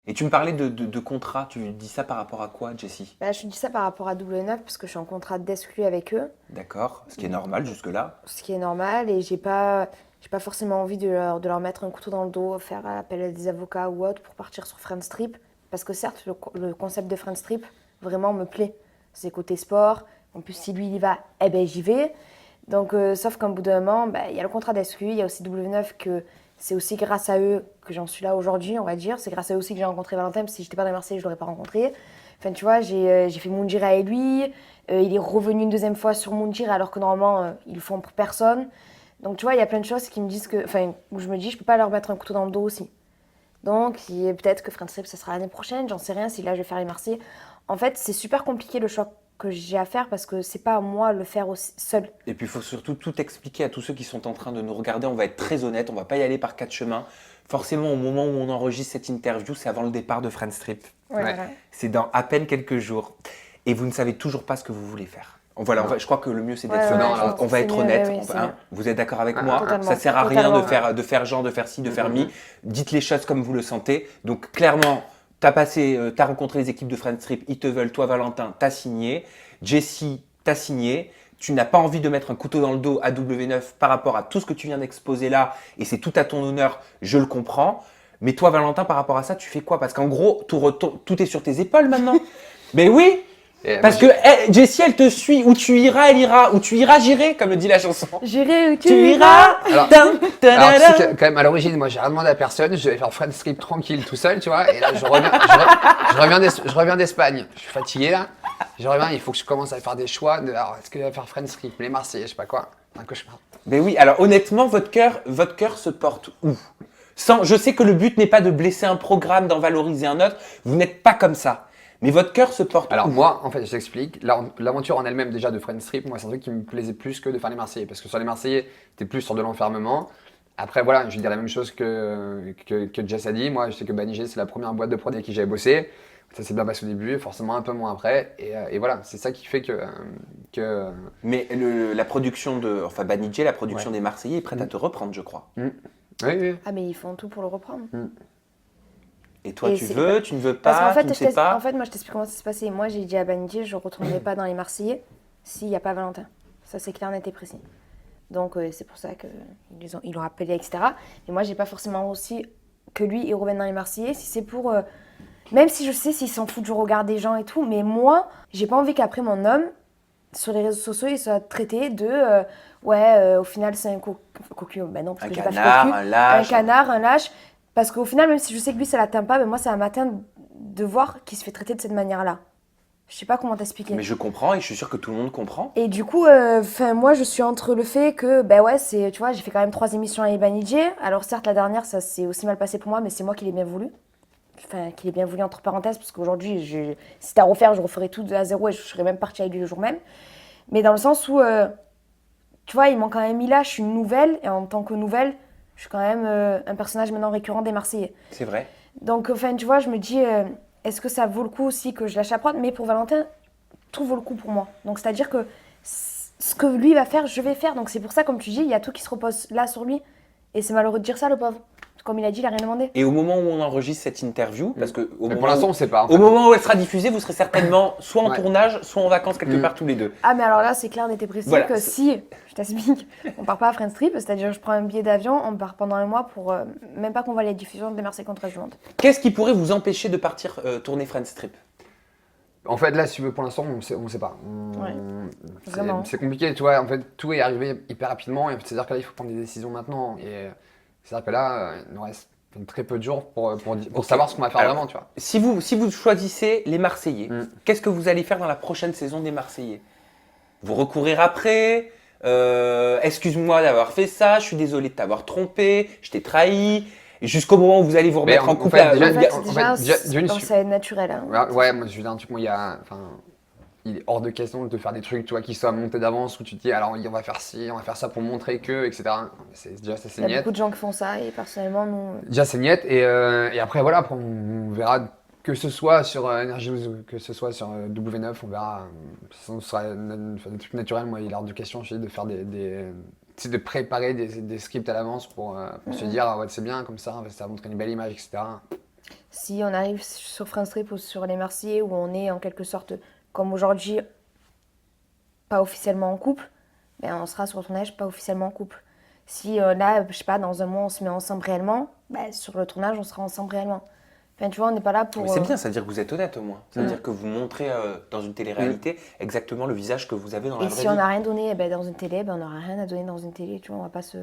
Et tu me parlais de contrat, tu dis ça par rapport à quoi, Jessie? Bah, je te dis ça par rapport à W9 parce que je suis en contrat d'exclus avec eux, D'accord, ce qui est normal jusque-là. ce qui est normal et j'ai pas forcément envie de leur mettre un couteau dans le dos, faire appel à des avocats ou autre pour partir sur Friendstrip parce que certes le concept de Friendstrip vraiment me plaît. C'est côté sport, en plus si lui il y va, eh ben j'y vais. Donc sauf qu'un bout d'un moment, bah, il y a le contrat d'exclus, il y a aussi W9 que c'est aussi grâce à eux que j'en suis là aujourd'hui, on va dire. C'est grâce à eux aussi que j'ai rencontré Valentin, parce que si j'étais pas dans Marseille, je l'aurais pas rencontré. Enfin, tu vois, j'ai fait Mounjira et lui. Il est revenu une deuxième fois sur Mounjira, alors que normalement, ils le font pour personne. Donc, tu vois, il y a plein de choses qui me disent que. Enfin, où je me dis, je peux pas leur mettre un couteau dans le dos aussi. Donc, peut-être que Friendstrip, ça sera l'année prochaine, j'en sais rien, si là, je vais faire les Marseillais. En fait, c'est super compliqué le choix que j'ai à faire parce que c'est pas à moi de le faire aussi, seul. Et puis il faut surtout tout expliquer à tous ceux qui sont en train de nous regarder. On va être très honnête, on va pas y aller par quatre chemins. Forcément, au moment où on enregistre cette interview, c'est avant le départ de Friendstrip. Ouais, Ouais. voilà. C'est dans à peine quelques jours. Et vous ne savez toujours pas ce que vous voulez faire. Voilà, Non. je crois que le mieux c'est d'être Ouais, honnête. ouais, je on, pense on va c'est être mieux, honnête. ouais, c'est mieux. Vous êtes d'accord avec moi? Totalement. Ça sert à rien de Totalement. faire genre, de faire ci, de faire mi. Mhm. Dites les choses comme vous le sentez. Donc clairement, t'as rencontré les équipes de Friendstrip, ils te veulent. Toi, Valentin, t'as signé. Jessie, t'as signé. Tu n'as pas envie de mettre un couteau dans le dos à W9 par rapport à tout ce que tu viens d'exposer là, et c'est tout à ton honneur, je le comprends. Mais toi, Valentin, par rapport à ça, tu fais quoi? Parce qu'en gros, tout est sur tes épaules maintenant. Mais oui, Et parce moi, que Jessie, elle te suit. Où tu iras, elle ira. Où tu iras, j'irai, comme le dit la chanson. J'irai où Tu iras. Alors- Tin, ta, Alors, tu da, sais da. que, quand même, à l'origine, moi, j'ai rien demandé à personne. Je vais faire Friendstrip tranquille, tout seul, tu vois. Et là, je reviens d'Espagne. Je suis fatigué, là. Je reviens, il faut que je commence à faire des choix. Alors, est-ce que je vais faire Friendstrip, les Marseillais, je sais pas quoi. Un cauchemar. Mais oui, alors honnêtement, votre cœur se porte où? Je sais que le but n'est pas de blesser un programme, d'en valoriser un autre. Vous n'êtes pas comme ça. Mais votre cœur se porte Alors où? moi, en fait, je t'explique. L'aventure en elle-même déjà de Friendstrip, moi, c'est un truc qui me plaisait plus que de faire les Marseillais. Parce que sur les Marseillais, t'es plus sur de l'enfermement. Après, voilà, je vais dire la même chose que Jess a dit. Moi, je sais que Banijé, c'est la première boîte de prod avec qui j'avais bossé. Ça s'est bien passé au début, forcément un peu moins après. Et voilà, c'est ça qui fait que Mais la production enfin Banijé, la production Ouais. des Marseillais est prête à te reprendre, je crois. Oui, oui. Ah, mais ils font tout pour le reprendre. Et toi, Et tu c'est- veux, tu ne veux Parce qu'en pas, fait, tu ne sais pas. en fait, moi, je t'explique comment ça s'est passé. Moi, j'ai dit à Bandier, je ne retournerai pas dans les Marseillais s'il n'y a pas Valentin. Ça, c'est clair, net et précis. Donc, c'est pour ça qu'ils l'ont appelé, etc. Et moi, j'ai pas forcément aussi que lui, il revienne dans les Marseillais. Si c'est pour. Même si je sais s'il s'en fout du regard des gens et tout, mais moi, j'ai pas envie qu'après mon homme, sur les réseaux sociaux, il soit traité de. Au final, c'est un cocu. Ben non, parce Un que j'ai pas fait canard, cocu. un lâche. Un canard, un lâche. Parce qu'au final, même si je sais que lui, ça l'atteint pas, ben moi, ça m'atteint de voir qu'il se fait traiter de cette manière-là. Je sais pas comment t'expliquer. Mais je comprends et je suis sûr que tout le monde comprend. Et du coup, moi, je suis entre le fait que, tu vois, j'ai fait quand même 3 émissions à Ibanijé. Alors certes, la dernière, ça s'est aussi mal passé pour moi, mais c'est moi qui l'ai bien voulu. Enfin, qui l'ai bien voulu entre parenthèses, parce qu'aujourd'hui, si c'était à refaire, je referais tout de à zéro et je serais même partie avec lui le jour même. Mais dans le sens où, tu vois, ils m'ont quand même mis là, je suis une nouvelle, et en tant que nouvelle, je suis quand même un personnage maintenant récurrent des Marseillais. C'est vrai. Donc, enfin, tu vois, je me dis, est-ce que ça vaut le coup aussi que je lâche la prod? Mais pour Valentin, tout vaut le coup pour moi. Donc, c'est-à-dire que ce que lui va faire, je vais faire. Donc, c'est pour ça, comme tu dis, il y a tout qui se repose là sur lui. Et c'est malheureux de dire ça, le pauvre. Comme il a dit, il a rien demandé. Et au moment où on enregistre cette interview, parce que au Mais moment pour l'instant, où- on sait pas. En au fait. moment où elle sera diffusée, vous serez certainement soit en Ouais. tournage, soit en vacances quelque Mm. part tous les deux. Ah, mais alors là, c'est clair, on était précis Voilà. que si, je t'explique, on part pas à Friendstrip, c'est-à-dire je prends un billet d'avion, on part pendant un mois pour même pas qu'on voit les diffusions de Marseille contre du monde. Qu'est-ce qui pourrait vous empêcher de partir tourner Friendstrip? En fait, là, si tu veux, pour l'instant, on sait pas. Ouais. Vraiment. C'est compliqué, tu vois. En fait, tout est arrivé hyper rapidement. Et c'est-à-dire que là, il faut prendre des décisions maintenant. Et c'est-à-dire que là, il nous reste très peu de jours pour Ok. savoir ce qu'on va faire Alors, vraiment, tu vois. Si vous choisissez les Marseillais, Mm. qu'est-ce que vous allez faire dans la prochaine saison des Marseillais? Vous recourir après? Excuse-moi d'avoir fait ça, je suis désolé de t'avoir trompé, je t'ai trahi. Et jusqu'au moment où vous allez vous Mais remettre en en couple. fait, déjà- En fait, en déjà, fait, d'une- ça va être naturel. Hein. Ouais, moi, je veux dire un truc, moi, il est hors de question de te faire des trucs, tu vois, qui soient montés d'avance où tu te dis, alors, on va faire ci, on va faire ça pour montrer que, etc. Déjà, ça, c'est Il y a niette. beaucoup de gens qui font ça et personnellement, nous. Déjà, c'est niette. Et après, voilà, après, on verra que ce soit sur Energy ou que ce soit sur W9, on verra. Ce sera des trucs naturels. Moi, il est hors de question, je dis, de faire tu sais, de préparer des scripts à l'avance pour se dire, ah ouais, c'est bien comme ça va montrer une belle image, etc. Si on arrive sur Friends Trip ou sur les Marseillais où on est en quelque sorte, comme aujourd'hui, pas officiellement en couple, ben on sera sur le tournage pas officiellement en couple. Si là, je sais pas, dans un mois on se met ensemble réellement, ben, sur le tournage on sera ensemble réellement. Enfin, tu vois, on n'est pas là pour. Mais c'est bien, ça veut dire que vous êtes honnête au moins. Ça veut Mm. dire que vous montrez dans une télé-réalité exactement le visage que vous avez dans la Et vraie si on vie. n'a rien donné eh ben, dans une télé, ben, on n'aura rien à donner dans une télé, tu vois, on va pas se.